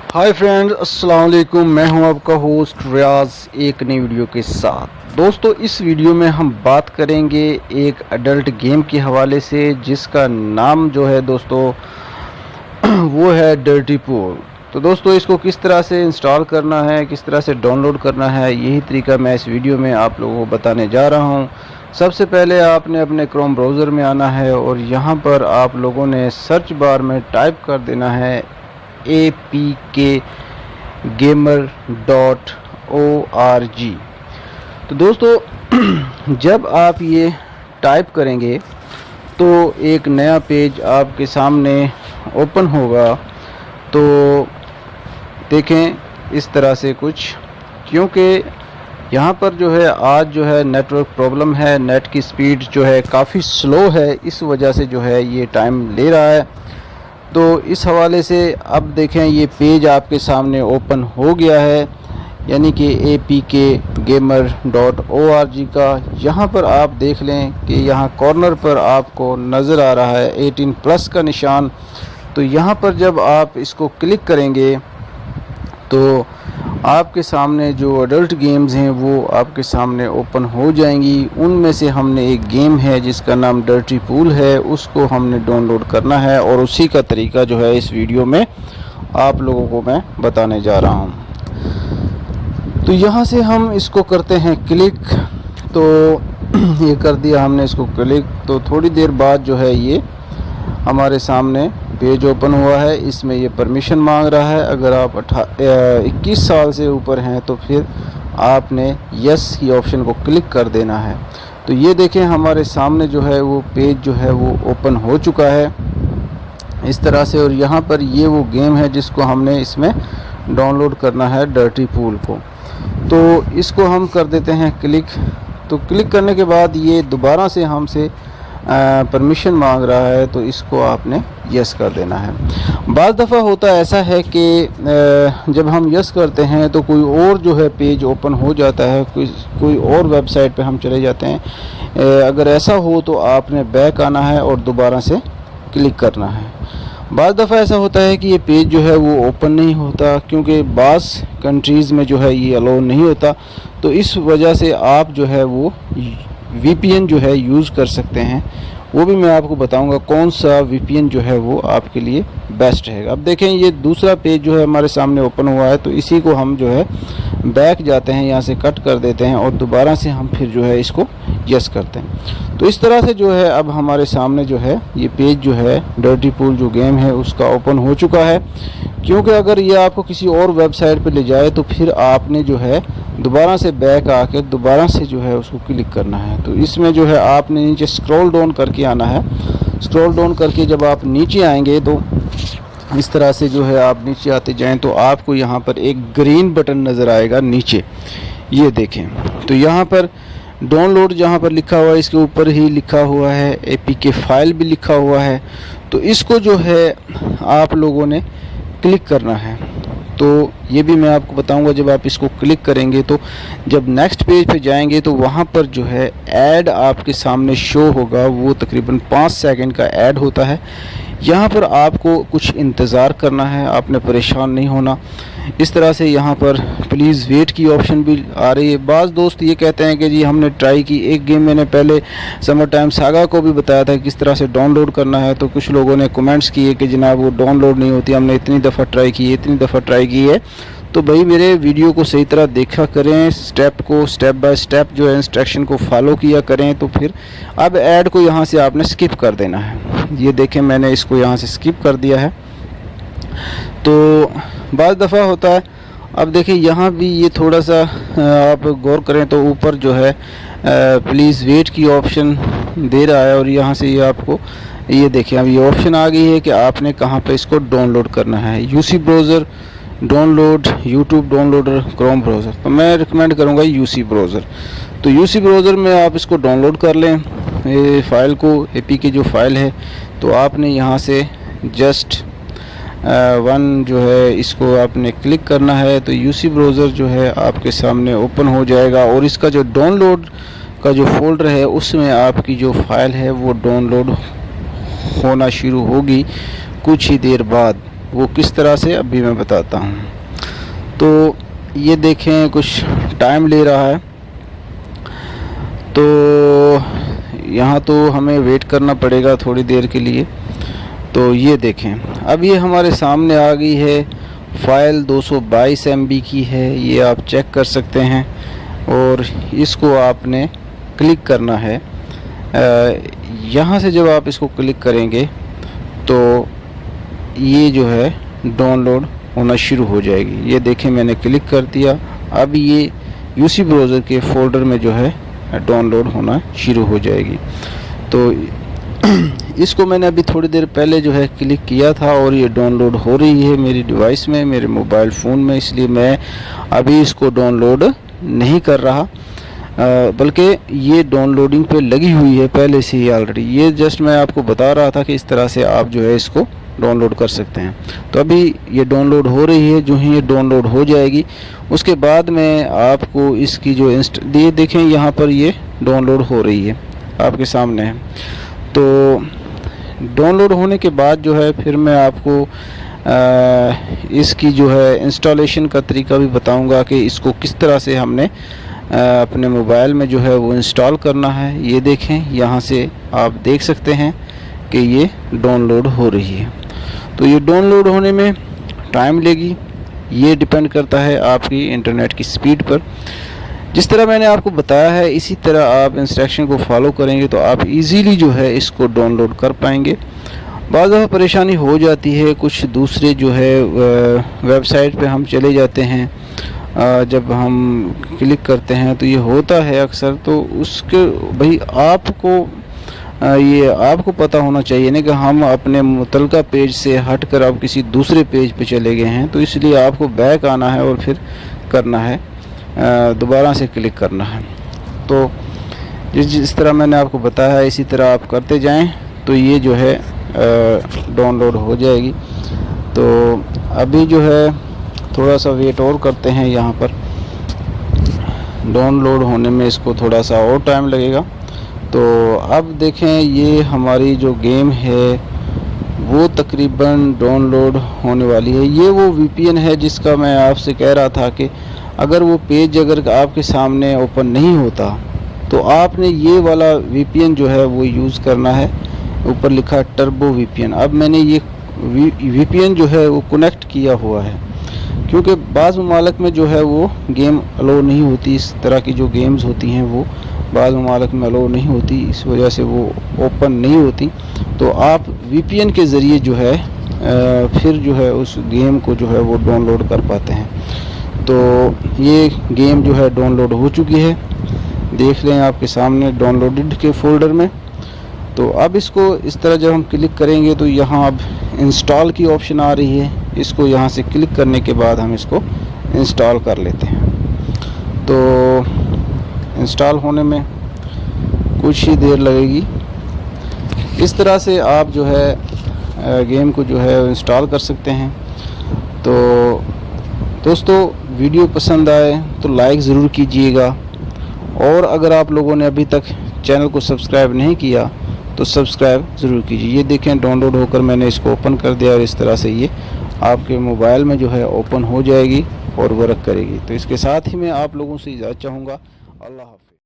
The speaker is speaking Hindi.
हाय फ्रेंड्स, अस्सलाम वालेकुम। मैं हूं आपका होस्ट रियाज एक नई वीडियो के साथ। दोस्तों, इस वीडियो में हम बात करेंगे एक अडल्ट गेम के हवाले से जिसका नाम जो है दोस्तों वो है डर्टी पूल। तो दोस्तों, इसको किस तरह से इंस्टॉल करना है, किस तरह से डाउनलोड करना है, यही तरीका मैं इस वीडियो में आप लोगों को बताने जा रहा हूं। सबसे पहले आपने अपने क्रोम ब्राउज़र में आना है और यहां पर आप लोगों ने सर्च बार में टाइप कर देना है apkgamer.org। तो दोस्तों जब आप ये टाइप करेंगे तो एक नया पेज आपके सामने ओपन होगा। तो देखें इस तरह से कुछ, क्योंकि यहाँ पर जो है आज जो है नेटवर्क प्रॉब्लम है, नेट की स्पीड जो है काफ़ी स्लो है, इस वजह से जो है ये टाइम ले रहा है। तो इस हवाले से अब देखें ये पेज आपके सामने ओपन हो गया है, यानी कि apkgamer.org का। यहाँ पर आप देख लें कि यहाँ कॉर्नर पर आपको नज़र आ रहा है 18 प्लस का निशान। तो यहाँ पर जब आप इसको क्लिक करेंगे तो आपके सामने जो अडल्ट गेम्स हैं वो आपके सामने ओपन हो जाएंगी। उनमें से हमने एक गेम है जिसका नाम डर्टी पूल है, उसको हमने डाउनलोड करना है और उसी का तरीका जो है इस वीडियो में आप लोगों को मैं बताने जा रहा हूं। तो यहाँ से हम इसको करते हैं क्लिक। तो ये कर दिया हमने इसको क्लिक। तो थोड़ी देर बाद जो है ये हमारे सामने पेज ओपन हुआ है। इसमें ये परमिशन मांग रहा है। अगर आप 21 साल से ऊपर हैं तो फिर आपने यस की ऑप्शन को क्लिक कर देना है। तो ये देखें हमारे सामने जो है वो पेज जो है वो ओपन हो चुका है इस तरह से। और यहाँ पर ये वो गेम है जिसको हमने इसमें डाउनलोड करना है, डर्टी पूल को। तो इसको हम कर देते हैं क्लिक। तो क्लिक करने के बाद ये दोबारा से हमसे परमिशन मांग रहा है, तो इसको आपने यस कर देना है। बाज़ दफ़ा होता ऐसा है कि जब हम यस करते हैं तो कोई और जो है पेज ओपन हो जाता है, कोई और वेबसाइट पे हम चले जाते हैं। अगर ऐसा हो तो आपने बैक आना है और दोबारा से क्लिक करना है। बाज़ दफ़ा ऐसा होता है कि ये पेज जो है वो ओपन नहीं होता, क्योंकि बाज़ कंट्रीज़ में जो है ये अलाउ नहीं होता। तो इस वजह से आप जो है वो VPN जो है यूज़ कर सकते हैं। वो भी मैं आपको बताऊंगा कौन सा VPN जो है वो आपके लिए बेस्ट रहेगा। अब देखें ये दूसरा पेज जो है हमारे सामने ओपन हुआ है, तो इसी को हम जो है बैक जाते हैं, यहाँ से कट कर देते हैं और दोबारा से हम फिर जो है इसको यस करते हैं। तो इस तरह से जो है अब हमारे सामने जो है ये पेज जो है डर्टी पूल जो गेम है उसका ओपन हो चुका है। क्योंकि अगर ये आपको किसी और वेबसाइट पर ले जाए तो फिर आपने जो है दोबारा से बैक आके दोबारा से जो है उसको क्लिक करना है। तो इसमें जो है आपने नीचे स्क्रॉल डाउन करके आना है। स्क्रॉल डाउन करके जब आप नीचे आएंगे तो इस तरह से जो है आप नीचे आते जाएं तो आपको यहाँ पर एक ग्रीन बटन नज़र आएगा नीचे, ये देखें। तो यहाँ पर डाउनलोड जहाँ पर लिखा हुआ है इसके ऊपर ही लिखा हुआ है APK फाइल भी लिखा हुआ है। तो इसको जो है आप लोगों ने क्लिक करना है। तो ये भी मैं आपको बताऊंगा। जब आप इसको क्लिक करेंगे तो जब नेक्स्ट पेज पे जाएंगे तो वहाँ पर जो है ऐड आपके सामने शो होगा। वो तकरीबन 5 सेकंड का ऐड होता है। यहाँ पर आपको कुछ इंतज़ार करना है, आपने परेशान नहीं होना। इस तरह से यहाँ पर प्लीज़ वेट की ऑप्शन भी आ रही है। बाज़ दोस्त ये कहते हैं कि जी हमने ट्राई की, एक गेम मैंने पहले समर टाइम सागा को भी बताया था किस तरह से डाउनलोड करना है। तो कुछ लोगों ने कमेंट्स किए कि जनाब वो डाउनलोड नहीं होती, हमने इतनी दफ़ा ट्राई की, इतनी दफ़ा ट्राई की है। तो भाई मेरे वीडियो को सही तरह देखा करें, स्टेप बाय स्टेप जो है इंस्ट्रक्शन को फॉलो किया करें। तो फिर अब ऐड को यहाँ से आपने स्किप कर देना है। ये देखें मैंने इसको यहाँ से स्किप कर दिया है। तो बाज़ दफ़ा होता है, अब देखिए यहाँ भी ये थोड़ा सा आप गौर करें तो ऊपर जो है प्लीज़ वेट की ऑप्शन दे रहा है। और यहाँ से ये आपको ये देखिए अब ये ऑप्शन आ गई है कि आपने कहाँ पे इसको डाउनलोड करना है। UC browser download, YouTube downloader, Chrome browser. तो मैं रिकमेंड करूँगा UC ब्राउज़र। तो UC ब्राउज़र में आप इसको डाउनलोड कर लें ये फ़ाइल को, APK जो फ़ाइल है। तो आपने यहाँ से जस्ट वन जो है इसको आपने क्लिक करना है। तो UC ब्राउज़र जो है आपके सामने ओपन हो जाएगा और इसका जो डाउनलोड का जो फोल्डर है उसमें आपकी जो फ़ाइल है वो डाउनलोड होना शुरू होगी कुछ ही देर बाद। वो किस तरह से अभी मैं बताता हूँ। तो ये देखें कुछ टाइम ले रहा है, तो यहाँ तो हमें वेट करना पड़ेगा थोड़ी देर के लिए। तो ये देखें अब ये हमारे सामने आ गई है, फ़ाइल 222 MB की है, ये आप चेक कर सकते हैं। और इसको आपने क्लिक करना है। यहाँ से जब आप इसको क्लिक करेंगे तो ये जो है डाउनलोड होना शुरू हो जाएगी। ये देखें मैंने क्लिक कर दिया, अब ये यूसी ब्राउज़र के फ़ोल्डर में जो है डाउनलोड होना शुरू हो जाएगी। तो इसको मैंने अभी थोड़ी देर पहले जो है क्लिक किया था और ये डाउनलोड हो रही है मेरी डिवाइस में, मेरे मोबाइल फ़ोन में, इसलिए मैं अभी इसको डाउनलोड नहीं कर रहा, बल्कि ये डाउनलोडिंग पे लगी हुई है पहले से ही ऑलरेडी। ये जस्ट मैं आपको बता रहा था कि इस तरह से आप जो है इसको डाउनलोड कर सकते हैं। तो अभी ये डाउनलोड हो रही है, जो ही ये डाउनलोड हो जाएगी उसके बाद में आपको इसकी जो ये देखें यहाँ पर ये डाउनलोड हो रही है, आपके सामने है। तो डाउनलोड होने के बाद जो है फिर मैं आपको इसकी जो है इंस्टॉलेशन का तरीका भी बताऊंगा कि इसको किस तरह से हमने अपने मोबाइल में जो है वो इंस्टॉल करना है। ये देखें यहाँ से आप देख सकते हैं कि ये डाउनलोड हो रही है। तो ये डाउनलोड होने में टाइम लेगी, ये डिपेंड करता है आपकी इंटरनेट की स्पीड पर। जिस तरह मैंने आपको बताया है इसी तरह आप इंस्ट्रक्शन को फॉलो करेंगे तो आप इजीली जो है इसको डाउनलोड कर पाएंगे। बाज़ दफ़ा परेशानी हो जाती है, कुछ दूसरे जो है वेबसाइट पे हम चले जाते हैं, जब हम क्लिक करते हैं तो ये होता है अक्सर। तो उसके भाई आपको पता होना चाहिए ना कि हम अपने मुतलका पेज से हटकर अब किसी दूसरे पेज पे चले गए हैं, तो इसलिए आपको बैक आना है और फिर करना है, दोबारा से क्लिक करना है। तो जिस तरह मैंने आपको बताया है इसी तरह आप करते जाएं तो ये जो है डाउनलोड हो जाएगी। तो अभी जो है थोड़ा सा वेट और करते हैं, यहाँ पर डाउनलोड होने में इसको थोड़ा सा और टाइम लगेगा। तो अब देखें ये हमारी जो गेम है वो तकरीबन डाउनलोड होने वाली है। ये वो VPN है जिसका मैं आपसे कह रहा था कि अगर वो पेज अगर आपके सामने ओपन नहीं होता तो आपने ये वाला VPN जो है वो यूज़ करना है। ऊपर लिखा है टर्बो VPN। अब मैंने ये VPN जो है वो कनेक्ट किया हुआ है, क्योंकि बाज़ ममालिक में जो है वो गेम अलो नहीं होती, इस तरह की जो गेम्स होती हैं वो बाज़ ममालिक में अलो नहीं होती, इस वजह से वो ओपन नहीं होती। तो आप VPN के ज़रिए जो है फिर जो है उस गेम को जो है वो डाउनलोड कर पाते हैं। तो ये गेम जो है डाउनलोड हो चुकी है, देख लें आपके सामने डाउनलोडेड के फ़ोल्डर में। तो अब इसको इस तरह जब हम क्लिक करेंगे तो यहाँ अब इंस्टॉल की ऑप्शन आ रही है, इसको यहाँ से क्लिक करने के बाद हम इसको इंस्टॉल कर लेते हैं। तो इंस्टॉल होने में कुछ ही देर लगेगी। इस तरह से आप जो है गेम को जो है इंस्टॉल कर सकते हैं। तो दोस्तों वीडियो पसंद आए तो लाइक ज़रूर कीजिएगा, और अगर आप लोगों ने अभी तक चैनल को सब्सक्राइब नहीं किया तो सब्सक्राइब ज़रूर कीजिए। ये देखें डाउनलोड होकर मैंने इसको ओपन कर दिया और इस तरह से ये आपके मोबाइल में जो है ओपन हो जाएगी और वर्क करेगी। तो इसके साथ ही मैं आप लोगों से इजाज़त चाहूँगा। अल्लाह हाफ़िज़।